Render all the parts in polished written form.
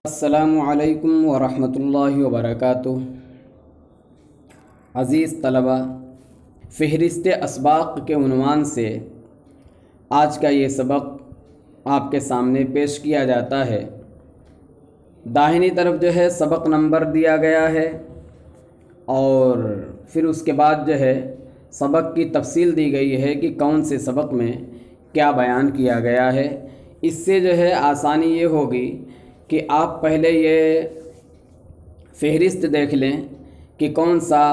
السلام علیکم ورحمۃ اللہ وبرکاتہ۔ عزیز طلبہ، فہرست اسباق کے عنوان سے آج کا یہ سبق آپ کے سامنے پیش کیا جاتا ہے۔ داہنی طرف جو ہے سبق نمبر دیا گیا ہے اور پھر اس کے بعد جو ہے سبق کی تفصیل دی گئی ہے کہ کون سے سبق میں کیا بیان کیا گیا ہے۔ اس سے جو ہے آسانی یہ ہوگی کہ آپ پہلے یہ فہرست دیکھ لیں کہ کون سا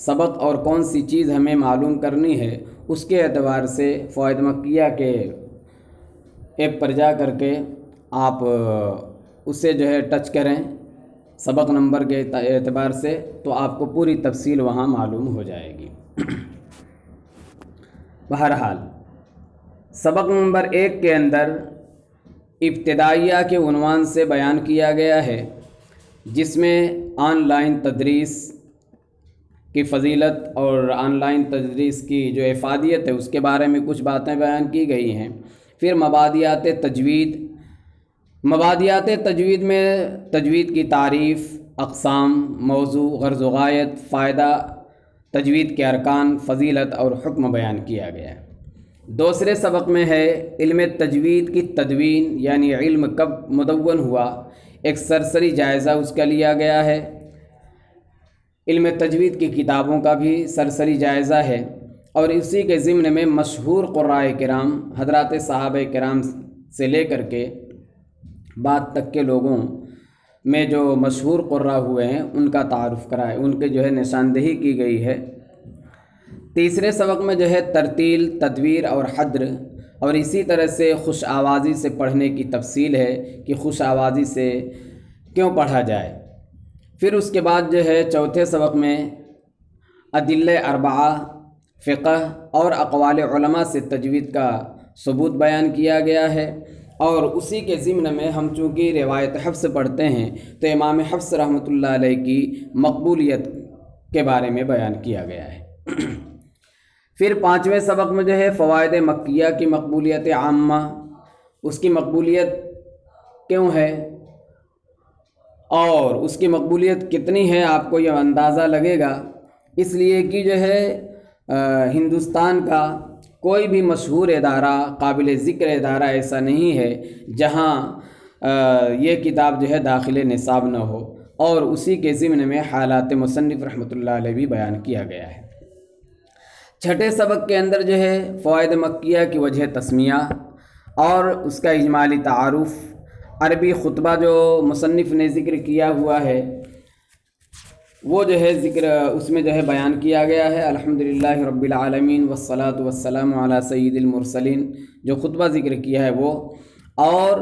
سبق اور کون سی چیز ہمیں معلوم کرنی ہے، اس کے اعتبار سے فوائد مکیہ کے ایپ پر جا کر کے آپ اسے جو ہے ٹچ کریں سبق نمبر کے اعتبار سے، تو آپ کو پوری تفصیل وہاں معلوم ہو جائے گی۔ بہرحال سبق نمبر 1 کے اندر ابتدائیہ کے عنوان سے بیان کیا گیا ہے، جس میں آن لائن تدریس کی فضیلت اور آن لائن تدریس کی جو افادیت ہے اس کے بارے میں کچھ باتیں بیان کی گئی ہیں۔ پھر مبادیات تجوید میں تجوید کی تعریف، اقسام، موضوع، غرض و غایت، فائدہ، تجوید کے ارکان، فضیلت اور حکم بیان کیا گیا ہے۔ دوسرے سبق میں ہے علم تجوید کی تدوین، یعنی علم کب مدون ہوا، ایک سرسری جائزہ اس کا لیا گیا ہے۔ علم تجوید کی کتابوں کا بھی سرسری جائزہ ہے، اور اسی کے ضمن میں مشہور قراء کرام حضرات صحابہ کرام سے لے کر کے بعد تک کے لوگوں میں جو مشہور قراء ہوئے ہیں ان کا تعارف کرائے، ان کے جو ہے نشاندہی کی گئی ہے۔ تیسرے سبق میں جو ہے ترتیل، تدویر اور حدر، اور اسی طرح سے خوش آوازی سے پڑھنے کی تفصیل ہے کہ خوش آوازی سے کیوں پڑھا جائے۔ پھر اس کے بعد جو ہے چوتھے سبق میں ادلہ اربعہ، فقہ اور اقوال علماء سے تجوید کا ثبوت بیان کیا گیا ہے، اور اسی کے ضمن میں ہم چونکہ روایت حفص پڑھتے ہیں تو امام حفص رحمۃ اللہ علیہ کی مقبولیت کے بارے میں بیان کیا گیا ہے۔ پھر پانچویں سبق میں جو ہے فوائد مکیہ کی مقبولیت عامہ، اس کی مقبولیت کیوں ہے اور اس کی مقبولیت کتنی ہے آپ کو یہ اندازہ لگے گا، اس لیے کہ جو ہے ہندوستان کا کوئی بھی مشہور ادارہ، قابل ذکر ادارہ ایسا نہیں ہے جہاں یہ کتاب جو ہے داخل نصاب نہ ہو، اور اسی کے ضمن میں حالات مصنف رحمۃ اللہ علیہ بھی بیان کیا گیا ہے۔ چھٹے سبق کے اندر جو ہے فوائد مکیہ کی وجہ تسمیہ اور اس کا اجمالی تعارف، عربی خطبہ جو مصنف نے ذکر کیا ہوا ہے وہ جو ہے اس میں جو ہے بیان کیا گیا ہے۔ الحمدللہ رب العالمین والصلاة والسلام علی سید المرسلین، جو خطبہ ذکر کیا ہے وہ، اور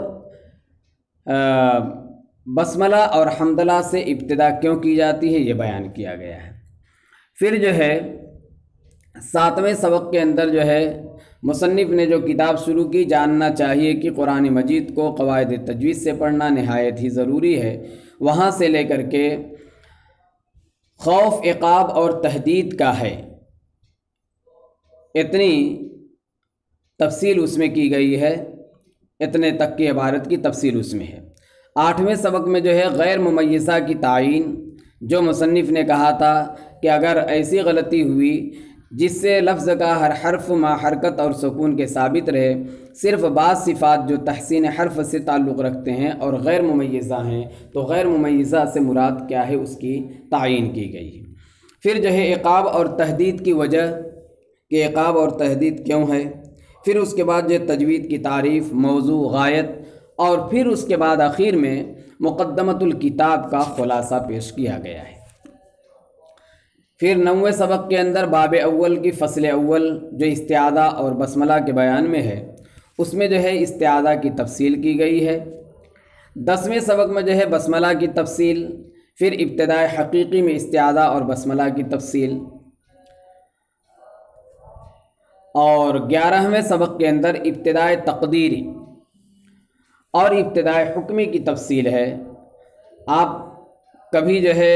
بسملہ اور حمدللہ سے ابتدا کیوں کی جاتی ہے یہ بیان کیا گیا ہے۔ پھر جو ہے ساتویں سبق کے اندر جو ہے مصنف نے جو کتاب شروع کی، جاننا چاہیے کہ قرآن مجید کو قواعد تجوید سے پڑھنا نہایت ہی ضروری ہے، وہاں سے لے کر کے خوف، عقاب اور تہدید کا ہے، اتنی تفصیل اس میں کی گئی ہے، اتنے تک کی عبارت کی تفصیل اس میں ہے۔ آٹھویں سبق میں جو ہے غیر ممیزہ کی تعین، جو مصنف نے کہا تھا کہ اگر ایسی غلطی ہوئی جس سے لفظ کا ہر حرف ما حرکت اور سکون کے ثابت رہے، صرف بعض صفات جو تحسین حرف سے تعلق رکھتے ہیں اور غیر ممیزہ ہیں، تو غیر ممیزہ سے مراد کیا ہے اس کی تعین کی گئی۔ پھر جو ہے عقاب اور تہدید کی وجہ کہ عقاب اور تہدید کیوں ہے، پھر اس کے بعد جو تجوید کی تعریف، موضوع، غایت، اور پھر اس کے بعد آخر میں مقدمۃ الکتاب کا خلاصہ پیش کیا گیا ہے۔ پھر 9ویں سبق کے اندر باب اول کی فصل اول جو استعاذہ اور بسملہ کے بیان میں ہے، اس میں جو ہے استعاذہ کی تفصیل کی گئی ہے۔ 10ویں سبق میں جو ہے بسملہ کی تفصیل، پھر ابتدائے حقیقی میں استعاذہ اور بسملہ کی تفصیل، اور 11ویں سبق کے اندر ابتدائے تقدیری اور ابتدائے حکمی کی تفصیل ہے۔ آپ کبھی جو ہے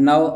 9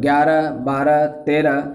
11, 12, 13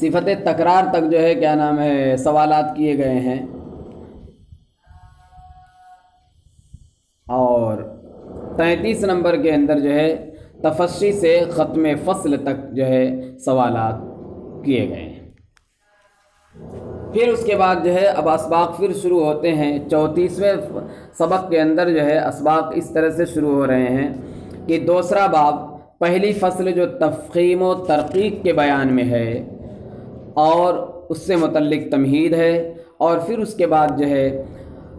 صفت تکرار تک جو ہے کیا نام ہے سوالات کیے گئے ہیں، اور 33 نمبر کے اندر جو ہے تفصیل سے ختم فصل تک جو ہے سوالات کیے گئے ہیں۔ پھر اس کے بعد جو ہے اب اسباق پھر شروع ہوتے ہیں۔ 34ویں سبق کے اندر جو ہے اسباق اس طرح سے شروع ہو رہے ہیں کہ دوسرا باب پہلی فصل جو تفخیم و ترقیق کے بیان میں ہے اور اس سے متعلق تمہید ہے، اور پھر اس کے بعد جو ہے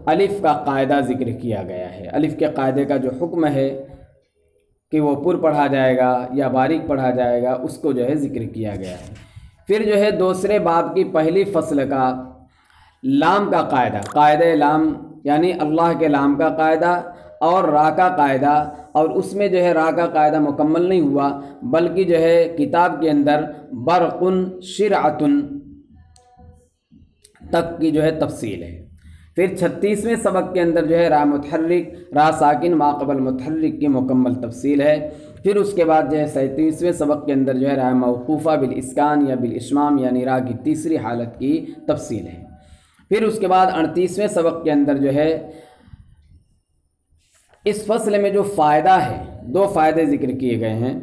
الف کا قاعدہ ذکر کیا گیا ہے۔ الف کے قاعدے کا جو حکم ہے کہ وہ پر پڑھا جائے گا یا باریک پڑھا جائے گا، اس کو جو ہے ذکر کیا گیا ہے۔ پھر جو ہے دوسرے باب کی پہلی فصل کا لام کا قاعدہ، قاعدہ لام یعنی اللہ کے لام کا قاعدہ اور را کا قاعدہ، اور اس میں جو ہے را کا قاعدہ مکمل نہیں ہوا بلکہ جو ہے کتاب کے اندر برقن شرعتن تک کی جو ہے تفصیل ہے۔ پھر 36ویں سبق کے اندر جو ہے را متحرک را ساکن ما قبل متحرک کی مکمل تفصیل ہے۔ پھر اس کے بعد جو ہے 37ویں سبق کے اندر جو ہے را موقوفہ بالاسکان یا بالاشمام یعنی را کی تیسری حالت کی تفصیل ہے۔ پھر اس کے بعد 38ویں سبق کے اندر جو ہے اس فصل میں جو فائدہ ہے، 2 فائدے ذکر کیے گئے ہیں،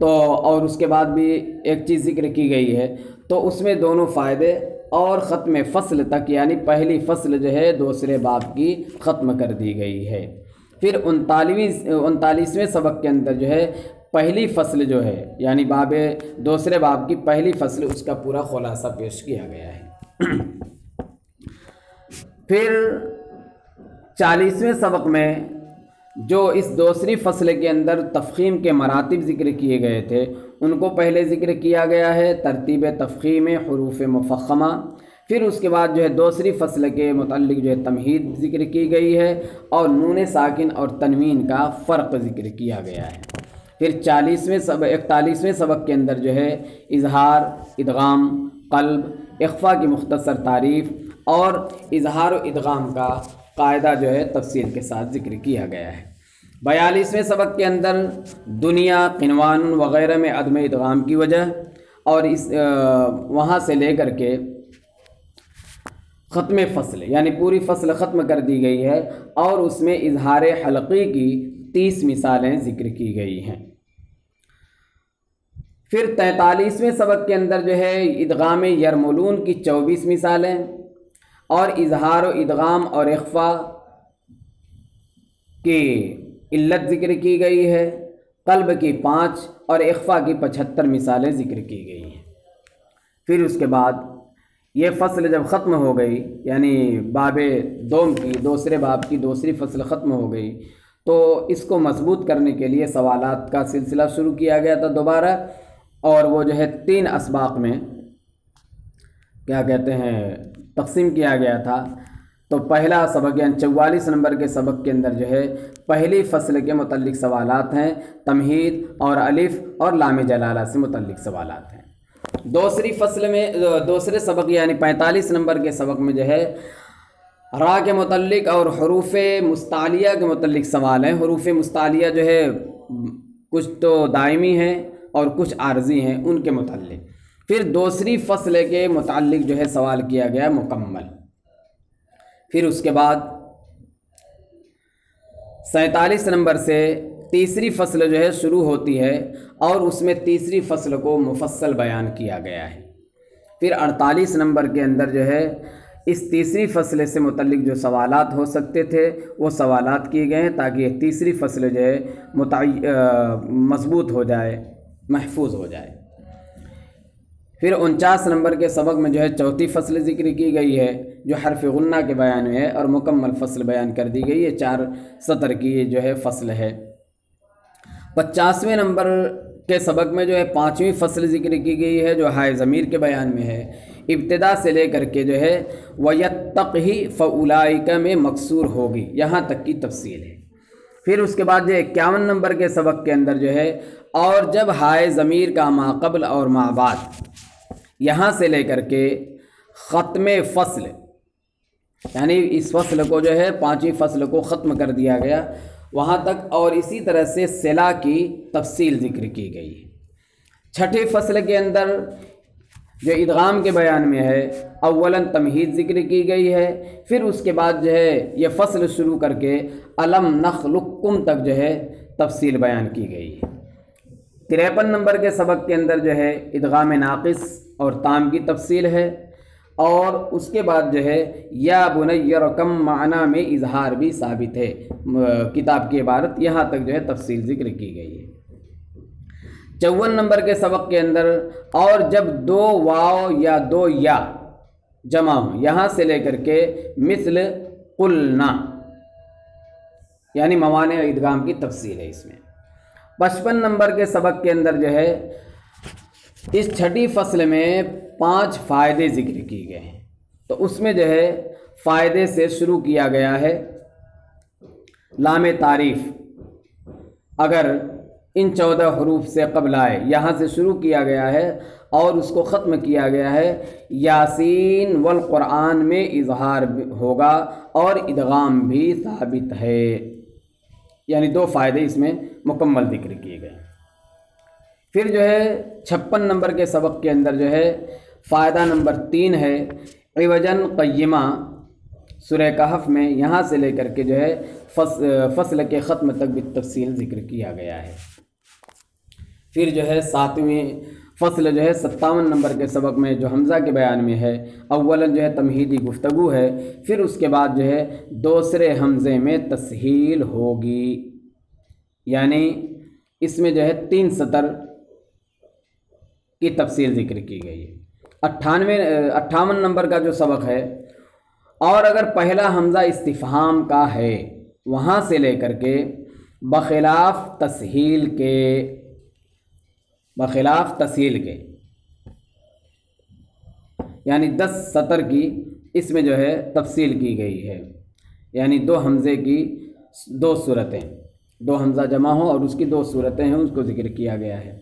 تو اور اس کے بعد بھی ایک چیز ذکر کی گئی ہے، تو اس میں دونوں فائدے اور ختم فصل تک یعنی پہلی فصل جو ہے دوسرے باب کی ختم کر دی گئی ہے۔ پھر 39ویں سبق کے اندر جو ہے پہلی فصل جو ہے یعنی دوسرے باب کی پہلی فصل اس کا پورا خلاصہ پیش کیا گیا ہے۔ پھر 40ویں سبق میں جو اس دوسری فصل کے اندر تفخیم کے مراتب ذکر کیے گئے تھے ان کو پہلے ذکر کیا گیا ہے، ترتیب تفخیم حروف مفخمہ۔ پھر اس کے بعد جو ہے دوسری فصل کے متعلق جو ہے تمہید ذکر کی گئی ہے اور نون ساکن اور تنوین کا فرق ذکر کیا گیا ہے۔ پھر 41ویں سبق کے اندر جو ہے اظہار، ادغام، قلب، اخفا کی مختصر تعریف اور اظہار و ادغام کا قاعدہ جو ہے تفصیل کے ساتھ ذکر کیا گیا ہے۔ 42ویں سبق کے اندر دنیا، قنوان وغیرہ میں عدم ادغام کی وجہ اور وہاں سے لے کر کے ختم فصل یعنی پوری فصل ختم کر دی گئی ہے اور اس میں اظہار حلقی کی 30 مثالیں ذکر کی گئی ہیں۔ پھر 43ویں سبق کے اندر جو ہے ادغام یرملون کی 24 مثالیں اور اظہار و ادغام اور اخفا کی علت ذکر کی گئی ہے، قلب کی 5 اور اخفا کی 75 مثالیں ذکر کی گئی ہیں۔ پھر اس کے بعد یہ فصل جب ختم ہو گئی یعنی باب دوم کی دوسرے باب کی دوسری فصل ختم ہو گئی تو اس کو مضبوط کرنے کے لیے سوالات کا سلسلہ شروع کیا گیا تھا دوبارہ، اور وہ جو ہے 3 اسباق میں کیا کہتے ہیں تقسیم کیا گیا تھا۔ تو پہلا سبق یعنی 44 نمبر کے سبق کے اندر جو ہے پہلی فصل کے متعلق سوالات ہیں، تمہید اور الف اور لام جلالہ سے متعلق سوالات ہیں۔ دوسری فصل میں دوسرے سبق یعنی 45 نمبر کے سبق میں جو ہے را کے متعلق اور حروف مستعلیہ کے متعلق سوال ہیں۔ حروف مستعلیہ جو ہے کچھ تو دائمی ہیں اور کچھ عارضی ہیں، ان کے متعلق پھر دوسری فصل کے متعلق جو ہے سوال کیا گیا مکمل۔ پھر اس کے بعد 47 نمبر سے تیسری فصل جو ہے شروع ہوتی ہے اور اس میں تیسری فصل کو مفصل بیان کیا گیا ہے۔ پھر 48 نمبر کے اندر جو ہے اس تیسری فصل سے متعلق جو سوالات ہو سکتے تھے وہ سوالات کیے گئے ہیں تاکہ یہ تیسری فصل جو ہے مضبوط ہو جائے، محفوظ ہو جائے۔ پھر 49 نمبر کے سبق میں جو ہے چوتھی فصل ذکر کی گئی ہے جو حرف غنہ کے بیان میں ہے اور مکمل فصل بیان کر دی گئی ہے، 4 سطر کی جو ہے فصل ہے۔ 50ویں نمبر کے سبق میں جو ہے 5ویں فصل ذکر کی گئی ہے جو ہائے ضمیر کے بیان میں ہے، ابتدا سے لے کر کے جو ہے وَيَتَّقْهِ فَأُولَئِكَ میں مکسور ہوگی، یہاں تک کی تفصیل ہے۔ پھر اس کے بعد جو 51 نمبر کے سبق کے اندر جو ہے اور جب ہائے ضمیر کا ما قبل اور ما بعد یہاں سے لے کر کے ختم فصل یعنی اس فصل کو جو ہے 5ویں فصل کو ختم کر دیا گیا وہاں تک، اور اسی طرح سے صلہ کی تفصیل ذکر کی گئی ہے۔ 6ٹھی فصل کے اندر جو ادغام کے بیان میں ہے اولاً تمہید ذکر کی گئی ہے، پھر اس کے بعد جو ہے یہ فصل شروع کر کے الم نخلقکم تک جو ہے تفصیل بیان کی گئی ہے۔ 53 نمبر کے سبق کے اندر جو ہے ادغام ناقص اور تام کی تفصیل ہے، اور اس کے بعد جو ہے یا بنی رقم معنی میں اظہار بھی ثابت ہے، کتاب کی عبارت یہاں تک جو ہے تفصیل ذکر کی گئی ہے۔ 54 نمبر کے سبق کے اندر اور جب دو واو یا دو یا جمع ہوں، یہاں سے لے کر کے مثل قلنا یعنی موانع ادغام کی تفصیل ہے اس میں۔ 55 نمبر کے سبق کے اندر جو ہے اس چھٹی فصل میں 5 فائدے ذکر کیے گئے ہیں، تو اس میں جو ہے فائدے سے شروع کیا گیا ہے۔ لام تعریف اگر ان 14 حروف سے قبل آئے، یہاں سے شروع کیا گیا ہے اور اس کو ختم کیا گیا ہے۔ یاسین والقرآن میں اظہار ہوگا اور ادغام بھی ثابت ہے، یعنی 2 فائدے اس میں مکمل ذکر کیے گئے۔ پھر جو ہے 56 نمبر کے سبق کے اندر جو ہے فائدہ نمبر 3 ہے عوجاً قیمہ، سورہ کہف میں یہاں سے لے کر کے جو ہے فصل کے ختم تک بھی تفصیل ذکر کیا گیا ہے۔ پھر جو ہے 7ویں فصل جو ہے 57 نمبر کے سبق میں جو حمزہ کے بیان میں ہے اولاً جو ہے تمہیدی گفتگو ہے، پھر اس کے بعد جو ہے دوسرے حمزے میں تسہیل ہوگی، یعنی اس میں جو ہے 3 سطر کی تفصیل ذکر کی گئی ہے۔ 58 نمبر کا جو سبق ہے اور اگر پہلا حمزہ استفہام کا ہے، وہاں سے لے کر کے بخلاف تسہیل کے یعنی 10 سطر کی اس میں جو ہے تفصیل کی گئی ہے، یعنی 2 حمزے کی 2 صورتیں، 2 حمزہ جمع ہوں اور اس کی 2 صورتیں ہیں، اس کو ذکر کیا گیا ہے۔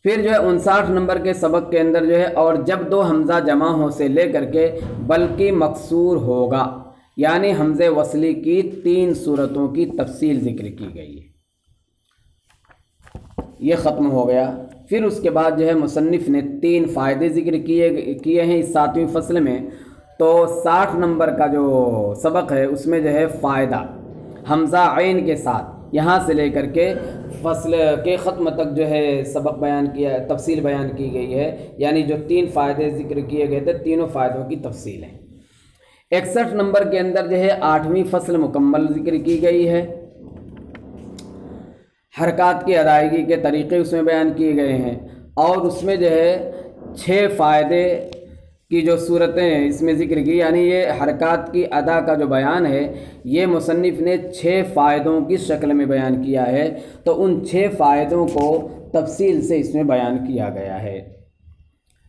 پھر جو ہے 59 نمبر کے سبق کے اندر جو ہے اور جب 2 حمزہ جمع ہوں سے لے کر کے بلکہ مکسور ہوگا، یعنی حمزے وصلی کی 3 صورتوں کی تفصیل ذکر کی گئی ہے، یہ ختم ہو گیا۔ پھر اس کے بعد جو ہے مصنف نے 3 فائدے ذکر کیے ہیں اس 7ویں فصل میں، تو 60 نمبر کا جو سبق ہے اس میں جو ہے فائدہ حمزہ عین کے ساتھ یہاں سے لے کر کے فصل کے ختم تک جو ہے سبق بیان کیا، تفصیل بیان کی گئی ہے، یعنی جو 3 فائدے ذکر کیے گئے تھے تینوں فائدوں کی تفصیل ہے۔ 61 نمبر کے اندر جو ہے 8ویں فصل مکمل ذکر کی گئی ہے، حرکات کی ادائیگی کے طریقے اس میں بیان کیے گئے ہیں، اور اس میں جو ہے 6 فائدے کی جو صورتیں اس میں ذکر کی، یعنی یہ حرکات کی ادا کا جو بیان ہے یہ مصنف نے 6 فائدوں کی شکل میں بیان کیا ہے، تو ان 6 فائدوں کو تفصیل سے اس میں بیان کیا گیا ہے۔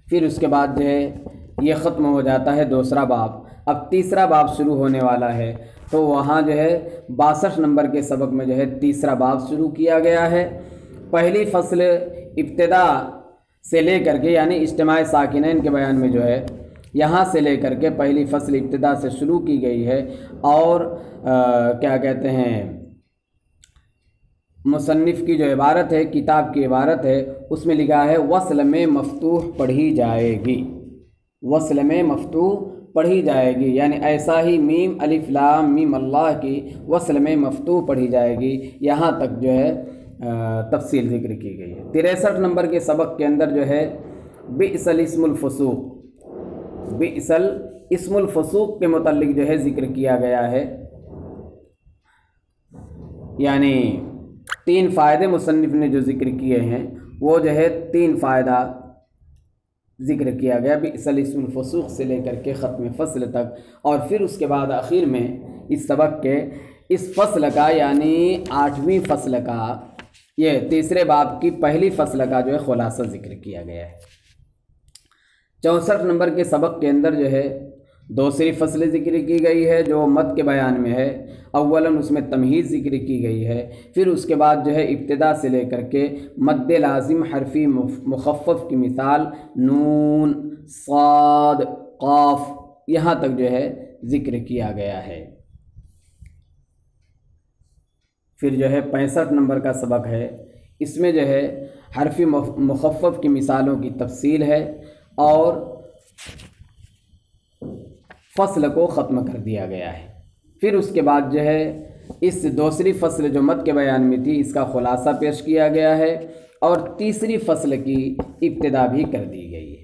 پھر اس کے بعد جو ہے یہ ختم ہو جاتا ہے 2 باب، اب 3 باب شروع ہونے والا ہے، تو وہاں جو ہے 62 نمبر کے سبق میں جو ہے 3 باب شروع کیا گیا ہے۔ پہلی فصل ابتدا سے لے کر کے یعنی اجتماع ساکنین کے بیان میں جو ہے یہاں سے لے کر کے پہلی فصل ابتدا سے شروع کی گئی ہے، اور کیا کہتے ہیں مصنف کی جو عبارت ہے، کتاب کی عبارت ہے، اس میں لکھا ہے وصل میں مفتوح پڑھی جائے گی، وصل میں مفتوح پڑھی جائے گی، یعنی ایسا ہی میم الف لام میم اللہ کی وصل میں مفتوح پڑھی جائے گی، یہاں تک جو ہے تفصیل ذکر کی گئی ہے۔ 63 نمبر کے سبق کے اندر جو ہے بئس الاسم الفسوق، بئس الاسم الفسوق کے متعلق جو ہے ذکر کیا گیا ہے، یعنی 3 فائدے مصنف نے جو ذکر کیے ہیں وہ جو ہے 3 فائدہ ذکر کیا گیا بئس الاسم الفسوق سے لے کر کے ختم فصل تک، اور پھر اس کے بعد آخر میں اس سبق کے اس فصل کا یعنی 8ویں فصل کا یہ 3 باب کی پہلی فصل کا جو ہے خلاصہ ذکر کیا گیا ہے۔ 64 نمبر کے سبق کے اندر جو ہے دوسری فصل ذکر کی گئی ہے جو مد کے بیان میں ہے، اولاً اس میں تمہید ذکر کی گئی ہے، پھر اس کے بعد جو ہے ابتدا سے لے کر کے مد لازم حرفی مخفف کی مثال نون صاد قاف یہاں تک جو ہے ذکر کیا گیا ہے۔ پھر جو ہے 65 نمبر کا سبق ہے اس میں جو ہے حرف مخفف کی مثالوں کی تفصیل ہے اور فصل کو ختم کر دیا گیا ہے۔ پھر اس کے بعد جو ہے اس دوسری فصل جو مد کے بیان میں تھی اس کا خلاصہ پیش کیا گیا ہے اور تیسری فصل کی ابتدا بھی کر دی گئی ہے۔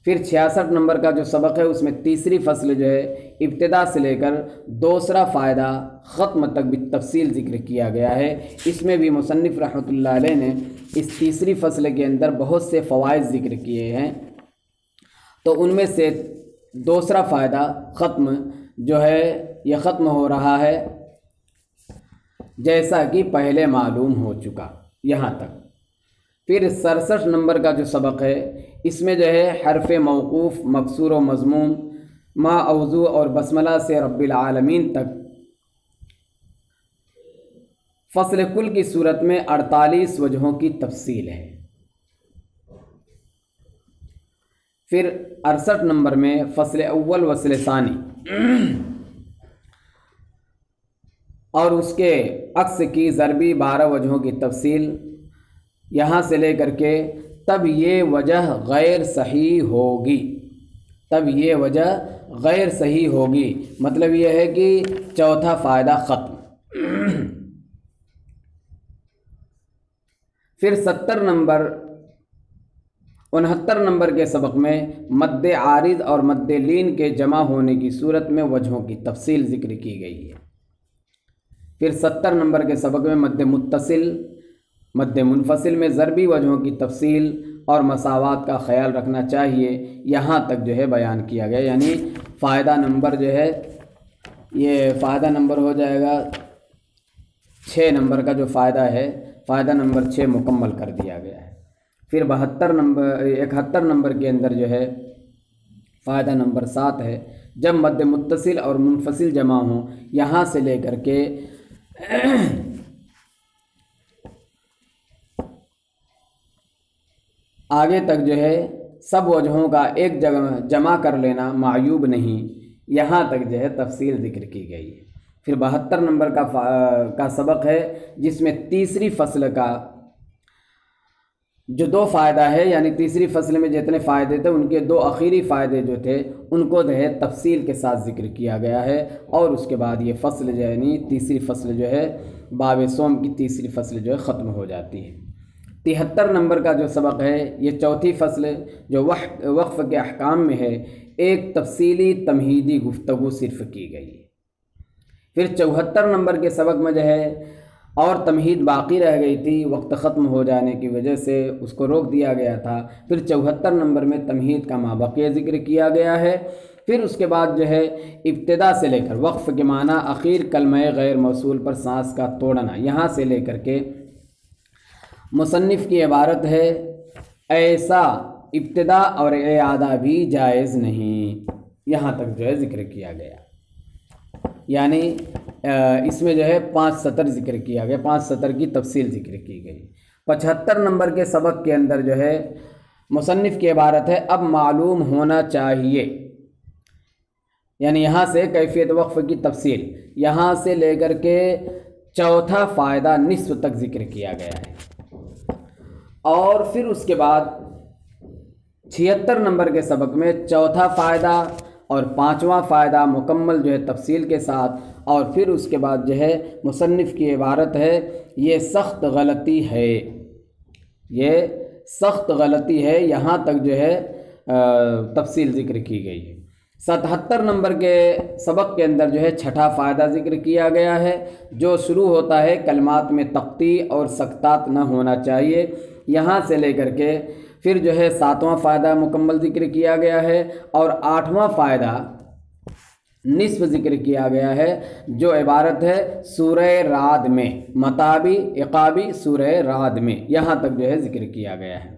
پھر 66 نمبر کا جو سبق ہے اس میں تیسری فصل جو ہے ابتدا سے لے کر دوسرا فائدہ ختم تک بھی تفصیل ذکر کیا گیا ہے۔ اس میں بھی مصنف رحمۃ اللہ علیہ نے اس تیسری فصل کے اندر بہت سے فوائد ذکر کیے ہیں، تو ان میں سے دوسرا فائدہ ختم جو ہے یہ ختم ہو رہا ہے جیسا کہ پہلے معلوم ہو چکا یہاں تک۔ پھر 67 نمبر کا جو سبق ہے اس میں جو ہے حرف موقوف مکسور و مضموم ما اوضو اور بسملہ سے رب العالمین تک فصل کل کی صورت میں 48 وجہوں کی تفصیل ہے۔ پھر 68 نمبر میں فصل اول وصل ثانی اور اس کے عکس کی ضربی 12 وجہوں کی تفصیل، یہاں سے لے کر کے تب یہ وجہ غیر صحیح ہوگی، تب یہ وجہ غیر صحیح ہوگی، مطلب یہ ہے کہ چوتھا فائدہ ختم۔ پھر 69 نمبر کے سبق میں مد عارض اور مد لین کے جمع ہونے کی صورت میں وجہوں کی تفصیل ذکر کی گئی ہے۔ پھر 70 نمبر کے سبق میں مد متصل مد منفصل میں ضربی وجہوں کی تفصیل اور مساوات کا خیال رکھنا چاہیے، یہاں تک جو ہے بیان کیا گیا، یعنی فائدہ نمبر جو ہے یہ فائدہ نمبر ہو جائے گا 6 نمبر کا جو فائدہ ہے، فائدہ نمبر 6 مکمل کر دیا گیا ہے۔ پھر 71 نمبر کے اندر جو ہے فائدہ نمبر 7 ہے، جب مد متصل اور منفصل جمع ہوں، یہاں سے لے کر کے آگے تک جو ہے سب وجہوں کا ایک جگہ جمع کر لینا معیوب نہیں، یہاں تک جو ہے تفصیل ذکر کی گئی ہے۔ پھر 72 نمبر کا سبق ہے جس میں تیسری فصل کا جو 2 فائدہ ہے، یعنی تیسری فصل میں جتنے فائدے تھے ان کے 2 آخری فائدے جو تھے ان کو جو ہے تفصیل کے ساتھ ذکر کیا گیا ہے، اور اس کے بعد یہ فصل جو ہے یعنی تیسری فصل جو ہے باب سوم کی تیسری فصل جو ہے ختم ہو جاتی ہے۔ 73 نمبر کا جو سبق ہے یہ چوتھی فصل جو وقف کے احکام میں ہے، ایک تفصیلی تمہیدی گفتگو صرف کی گئی ہے۔ پھر 74 نمبر کے سبق میں جو ہے اور تمہید باقی رہ گئی تھی، وقت ختم ہو جانے کی وجہ سے اس کو روک دیا گیا تھا۔ پھر 74 نمبر میں تمہید کا مابقی ذکر کیا گیا ہے۔ پھر اس کے بعد جو ہے ابتدا سے لے کر وقف کے معنی اخیر کلمہ غیر موصول پر سانس کا توڑنا، یہاں سے لے کر کے مصنف کی عبارت ہے ایسا ابتدا اور اعادہ بھی جائز نہیں، یہاں تک جو ہے ذکر کیا گیا، یعنی اس میں جو ہے 5 سطر ذکر کیا گیا، 5 سطر کی تفصیل ذکر کی گئی۔ 75 نمبر کے سبق کے اندر جو ہے مصنف کی عبارت ہے اب معلوم ہونا چاہیے، یعنی یہاں سے کیفیت وقف کی تفصیل، یہاں سے لے کر کے چوتھا فائدہ نصف تک ذکر کیا گیا ہے۔ اور پھر اس کے بعد 76 نمبر کے سبق میں چوتھا فائدہ اور 5واں فائدہ مکمل جو ہے تفصیل کے ساتھ، اور پھر اس کے بعد جو ہے مصنف کی عبارت ہے یہ سخت غلطی ہے، یہ سخت غلطی ہے، یہاں تک جو ہے تفصیل ذکر کی گئی ہے۔ 77 نمبر کے سبق کے اندر جو ہے چھٹا فائدہ ذکر کیا گیا ہے جو شروع ہوتا ہے کلمات میں تقطیع اور سکتات نہ ہونا چاہیے، یہاں سے لے کر کے پھر جو ہے 7واں فائدہ مکمل ذکر کیا گیا ہے، اور 8واں فائدہ نصف ذکر کیا گیا ہے جو عبارت ہے سورہ رعد میں، مطابی عقابی سورہ رعد میں، یہاں تک جو ہے ذکر کیا گیا ہے۔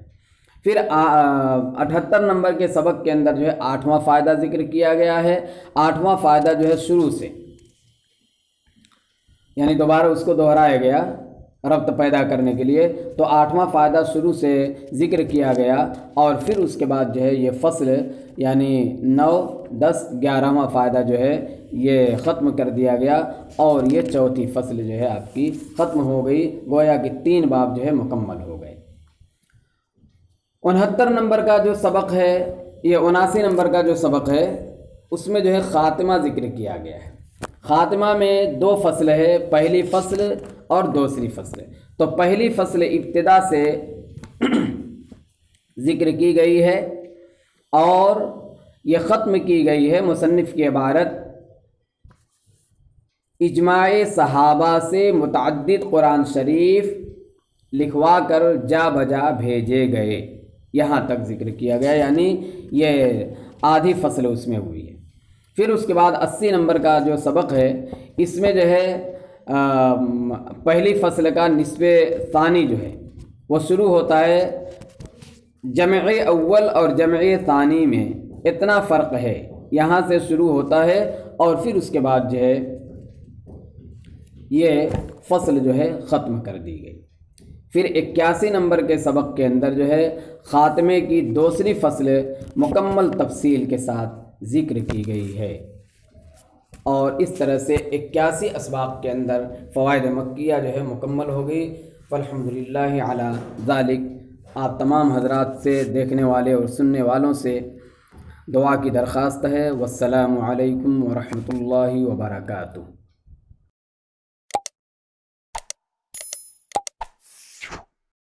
پھر 78 نمبر کے سبق کے اندر جو ہے 8واں فائدہ ذکر کیا گیا ہے، 8واں فائدہ جو ہے شروع سے، یعنی دوبارہ اس کو دہرایا گیا ربط پیدا کرنے کے لیے، تو 8واں فائدہ شروع سے ذکر کیا گیا اور پھر اس کے بعد جو ہے یہ فصل یعنی 9، 10، 11واں فائدہ جو ہے یہ ختم کر دیا گیا اور یہ چوتھی فصل جو ہے آپ کی ختم ہو گئی، گویا کہ 3 باب جو ہے مکمل ہو گئے۔ 69 نمبر کا جو سبق ہے، یہ 79 نمبر کا جو سبق ہے، اس میں جو ہے خاتمہ ذکر کیا گیا ہے۔ خاتمہ میں 2 فصل ہے، پہلی فصل اور دوسری فصل۔ تو پہلی فصل ابتدا سے ذکر کی گئی ہے اور یہ ختم کی گئی ہے مصنف کی عبارت اجماع صحابہ سے متعدد قرآن شریف لکھوا کر جا بجا بھیجے گئے، یہاں تک ذکر کیا گیا، یعنی یہ آدھی فصل اس میں ہوئی ہے۔ پھر اس کے بعد 80 نمبر کا جو سبق ہے، اس میں جو ہے پہلی فصل کا نصف ثانی جو ہے وہ شروع ہوتا ہے۔ جمع اول اور جمع ثانی میں اتنا فرق ہے، یہاں سے شروع ہوتا ہے اور پھر اس کے بعد جو ہے یہ فصل جو ہے ختم کر دی گئی۔ پھر 81 نمبر کے سبق کے اندر جو ہے خاتمے کی دوسری فصل مکمل تفصیل کے ساتھ ذکر کی گئی ہے، اور اس طرح سے 81 اسباق کے اندر فوائد مکیہ جو ہے مکمل ہو گئی۔ فالحمدللہ علی ذالک۔ آپ تمام حضرات سے، دیکھنے والے اور سننے والوں سے دعا کی درخواست ہے۔ والسلام علیکم ورحمۃ اللہ وبرکاتہ۔